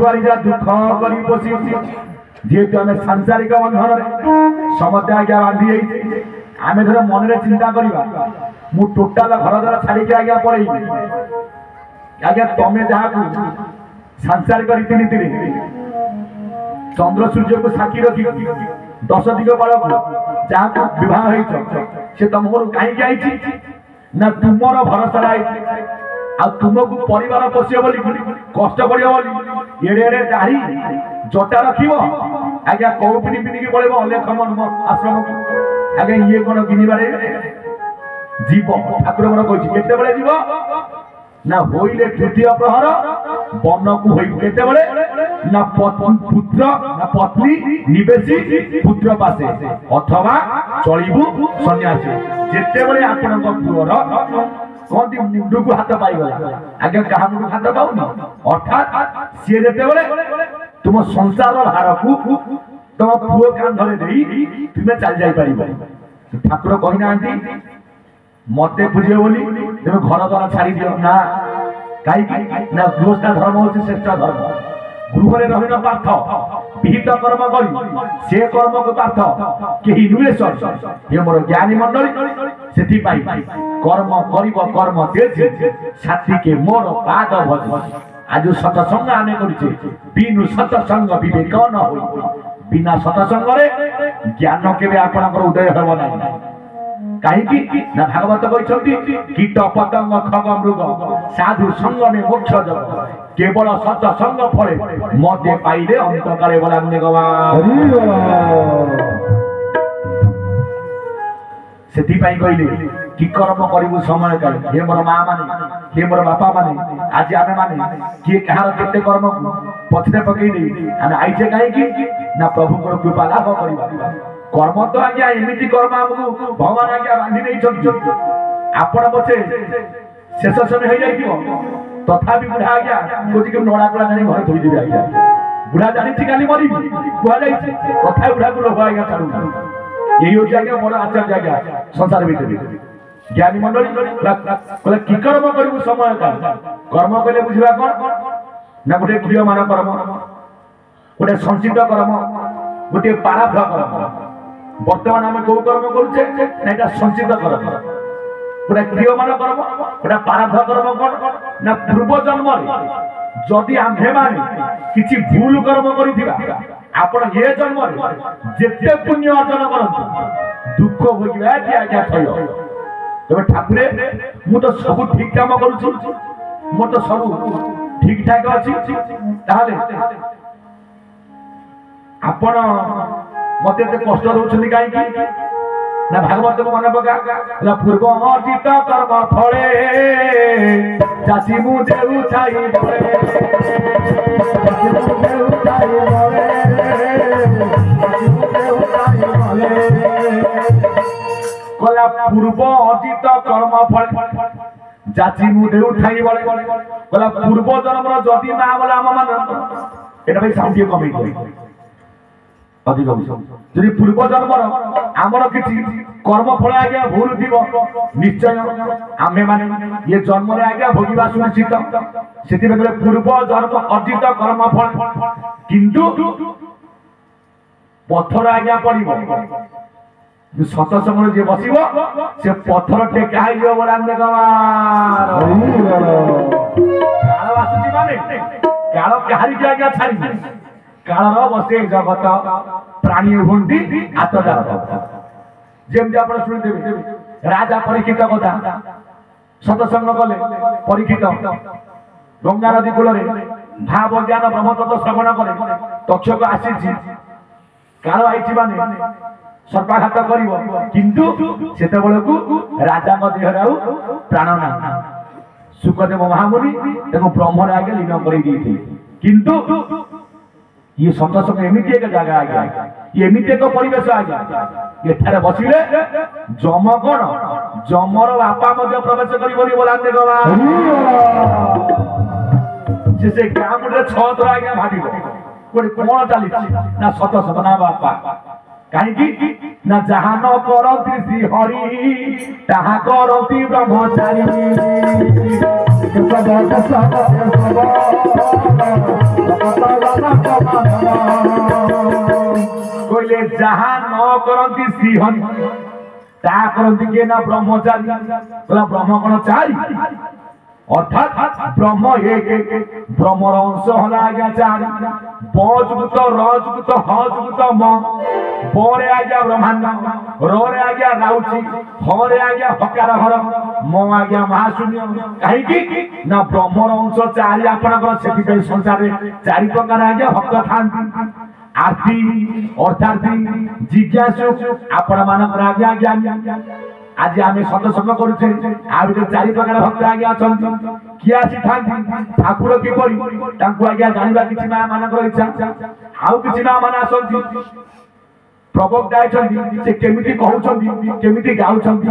दुख करी बसी जेहेतु आम सांसारिक बंधन समस्त आज्ञा बांधी आम धर मन चिंता करवा मु टोटाल घर द्वारा छाड़ी आज्ञा पड़े आज्ञा तमें जहाँ सांसारिक रीतिनीति चंद्र सूर्य को साक्षी रखी 10 दिग बल जहाँ विवाह से तुम कहीं आई ना तुमर भरोसा आ तुमको परिवार पोषे बोली कष्ट पड़ो बोली एड़े एड़े दाढ़ी जटा रखिब आज्ञा कौ पिंधि पिंधिकी पड़े अलेख मन आश्रम को आज्ञा ये कौन किनबारे जीव ठाकुर मन कही केते जीव ना होइले तृतीय प्रहर वन को होते ना पुत्र ना पत्नी निवेशी पुत्र पासे अथवा चलू सन्यासी जिते बड़े आपण पुअर कहती मुंडू को हाथ पाईगला आगे क्या मुंडू हाथ पाऊनी अर्थात सी जिते तुम संसार भार को तुम पुओ कांधरे तुम्हें चल जापर ठाकुर कही मत बुझे बोली तुम घर द्वारा छाड़ी दियो ना कहीं ना गृहस्था धर्म हूँ श्रेष्ठ धर्म गृह रही पार्थ विहित कर्म कर से कर्म को पार्थ कहीं नुहे ये मोर ज्ञानी मंडली से कर्म कर्म तेज साथी के मोर पाद भज आज सतसंग आने बिनु सतसंग विवेक न हो बिना सतसंग ज्ञान के उदय हम ना कहीं ना भागवत कहते कीट पतंग खग मृग साधु संग में मोक्ष जग केवल सत्संग फले मते पाइले अंत करे बोलांगे कहले कि कर्म करू समय काल हे मोर माँ माने हे मोर बापा माने आज आमे माने किए कहार केते कर्म पछरे पकईले आमे आइजे कहीं ना प्रभु कृपा लाभ करबा कर्म तो आज्ञा एमती कर्म आमको भगवान आज्ञा बांधी नहीं आपण पछे शेष समय हो जाइए तथापि बुढ़ा आज्ञा कौन कि नड़ा कड़ा जानी घर थोड़ी देवी आज्ञा बुढ़ा जानी काली मरी बुआ जाए तथा बुढ़ा को लोभ आज्ञा छाड़ू यही हूँ आज्ञा बड़ आचार्य आज्ञा संसार भीतर ज्ञानी मंडली कहले कि कर्म करू समय काल कर्म कले बुझा कौन ना गोटे क्रियमान कर्म गोटे संचित कर्म गोटे पाराभ्र कर्म बर्तमान आम कौ कर्म करुचे संचित कर्म गोटे क्रियमान कर्म गोटे पाराभ्र कर्म कौन ना पूर्व जन्म जदि आम्भे माने किछि भूल कर्म करिथिबा आपण ये जन्म जेते पुण्य अर्जन करंतु दुख भोगिबा कि आज्ञा थयो तबे ठाकुरे मु तो सब ठीक काम करूछु मो तो सब ठीक ठाक अछि ताहाले आपण मत कष्ट दौरान कहीं ना भागवत को मन पका पूर्व अर्जित कर्म फले चाची मु देउ छाई कला पूर्व अर्जित कर्म फल जाची मु देउ छाई कला पूर्व जन्म जदि ना बोला हम मान एटा भाई शांति कमी अधिक यदि पूर्व जन्म आमर किसी कर्म फल आज्ञा भूल थी निश्चय आमे माने ये जन्म आज्ञा भोगवा सुनिश्चित से पूर्व जन्म अर्जित कर्म फल किंतु पत्थर आज्ञा पड़ो सतसंग जी बस से पत्थर टेका काल कहारी आज्ञा छाड़ी काल बसे जगत प्राणी हुंडी आत्मदार जमी आप शुणुथे राजा परीक्षित कथा सतसंग कले परीक्षित गंगा नदी कूल भाव ज्ञान ब्रह्मतत्व श्रवण कले तक्षक आसी काल आई माने सर्पाघात कर किंतु सेते राजा देहर प्राण ना सुखदेव महामुनि ब्रह्म आगे लीन कर किंतु ये सतसंग एमती एक जगह आ गया ये एमती एक परिवेश आ गया ये बसिले जम कौन जमर बापा प्रवेश कर बोलाते से गाँ मुझे 6 थर आज्ञा भाग गोटे कौन चली ना सतसंग ना बापा कहीं ना जहाँ न करती श्री हरि ताहा करती ब्रह्मचारी जहा न करती श्रीहरि ता करती किए ना ब्रह्मचारी बोला ब्रह्म कौन चारि अर्थात ब्रह्म एक ब्रह्मर अंश हला आज्ञा चारि बजुगुत रजुगुत हजुगुत म बरे आज्ञा ब्रह्मांड रे आज्ञा राउची हरे आज्ञा हकार हर म आज्ञा महाशून्य कहीं ना ब्रह्मर अंश चारि आपणकर से संसार चारि प्रकार आज्ञा भक्त था आरती अर्थात जिज्ञासु आपण मानकर आज्ञा ज्ञान आज आम सत्संग करुचे चारि प्रकार भक्त आज्ञा अच्छा किए आसी था ठाकुर किपरि आज्ञा जानवा कि माँ मान इच्छा आउ कि माँ मैंने आसती प्रवक्ता से केमिति कहउछंती केमिति गाउछंती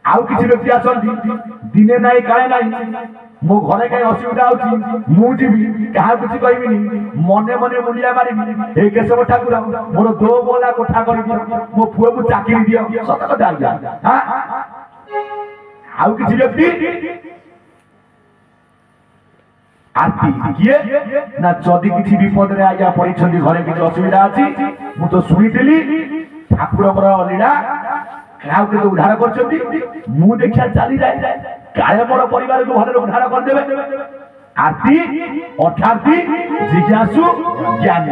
आउ किछि व्यक्ति आसती दिने नाई काले नाई मो घरे कहीं असुविधा होची मु जीवी कहा किछि कहबिनी मने मने मुलिया मारिबी हे केशव ठाकुर मोर दो बोला कोठा करि दियो मो पुओ को चाकरी दियो सत कथा आज्ञा हां आउ किछि व्यक्ति आरती किए ना जदि किछि विपद रे आज्ञा पड़िछंती घरे किछि असुविधा अछि मु तो सुनितेली ठाकुर पर लीला काउ के तो उद्धार करछंती मु देखिया चली जाय काले मोर परिवार को भले उद्धार कर देबे आरती अर्थात जिज्ञासु ज्ञानी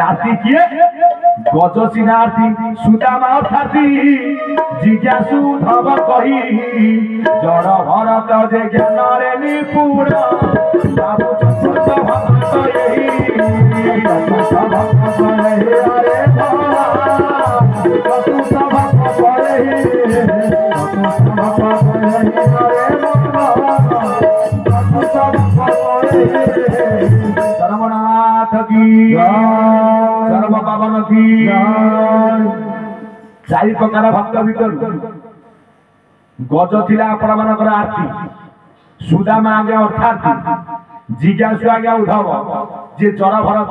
आरती किए गजसिना आरती सुदामा अर्थात जिज्ञासु धव कही जड़ भरत जे ज्ञान रे निपुण बाबू चतुर्थ भक्त यही चतुर्थ भक्त बले अरे चतुर्थ भक्त बले चतुर्थ भक्त बले अरे सर्वनाथ की सर्व पावन की चारि प्रकार भक्त भीतर गज थिला आपण मानकर आरती सुदामा आज्ञा अर्थात जिज्ञासु आज्ञा उद्धव जे जड़ भरत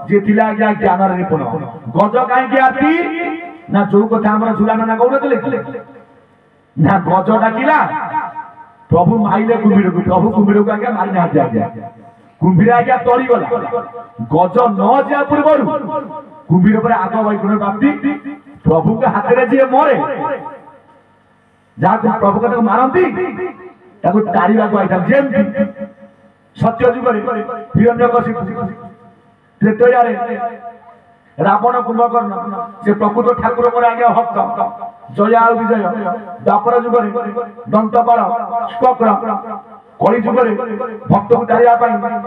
जे थिला आज्ञा ज्ञान निपुण गज कहीं आरती ना जो कथा हमर झुला नाना कहले ना गज डाकिला प्रभु माइले कुम्भीर को प्रभु कुम्भीर को आज्ञा मारि ना आज्ञा कुम्भीर आज्ञा तोड़ी गला गज न जा पूर्व कुम्भीर पर आग वैकुंठ प्राप्ति प्रभु के हाथ में जी मरे जहाँ प्रभु को मारती तारिबा को आईता जेमती सत्य जुगरे हिरण्यकशिपु त्रेतयारे रावण कुंभकर्ण से प्रकृत ठाकुर पर आज्ञा भक्त जया विजय द्वापर जुगरे दंतपाल शुक्र कली जुगरे भक्त को तारिया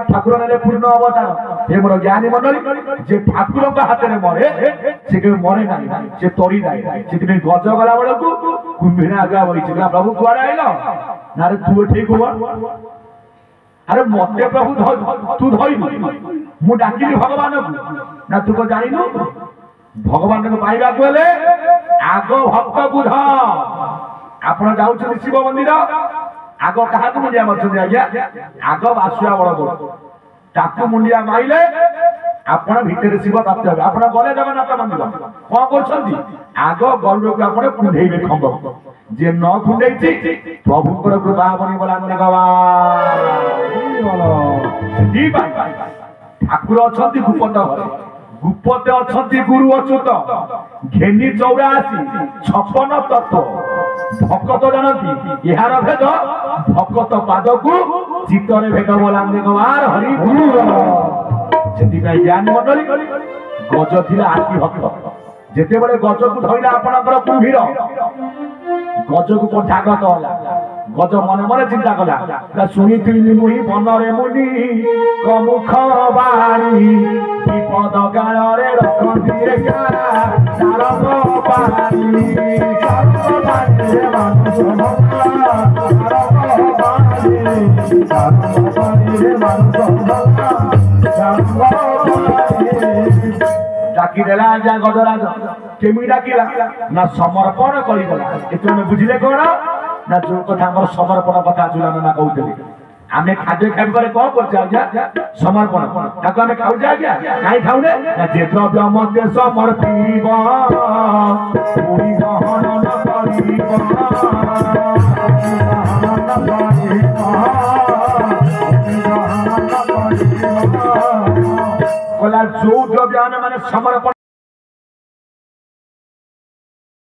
ठाकुर ने पूर्ण अवतार हे मोर ज्ञानी मंडली जे ठाकुर का हाथ में मरे से के मरे ना से तोड़ी जाए से गज गला बेल को कुंभीर आज्ञा बही प्रभु कुआड़े आइल ना रे तू ठीक हुआ अरे मते प्रभु तू धइलु मु डाकिली भगवान को ना तू को जानिनु भगवान को पाइबा को हेले आग भक्त बुध आपण जाउछ शिव मंदिर आग कहा को मुंडिया मारछन आज्ञा आग बासुआ बड़ ताकू मुंडिया माइले आपण भीतर शिव प्राप्त हे आपण गले जगन्नाथ मंदिर कोन करछंती आग गरुड़ को आपण कुंढेइबे खंभ जे न कुंढेइछि प्रभु कर कृपा बनी बोला भगवान दी भाई ठाकुर अछंती गुप्त घरे गुप्त अछंती गुरु अच्युत घेनी 84 56 तत्व भक्त जानती यार भेद भक्त पाद को चित्तरे भेद बोला भगवान हरि से ज्ञान मंडली गज थिला आरती भक्त जेते बड़े गज को धइला आपनकर कुंभीर गज को पठागत होला गज मन मन चिंता कला शुणी मुही बनरे मुनि कमुख बारी विपद काल रे रखती डाकी देला आज्ञा गजराज केमी डाकिला ना समर्पण करिगला एतो में बुझिले कोन ना जो कथा हमर समर्पण कथा जुलाना ना कहउतली आमे खाद्य खाइ करे को करछ आज्ञा समर्पण ताको आमे खाउ जा आज्ञा काई खाउने ना जे द्रव्य मध्य समर्पिब पूरी गहन न करिब कोला जो द्रव्य माने समर्पण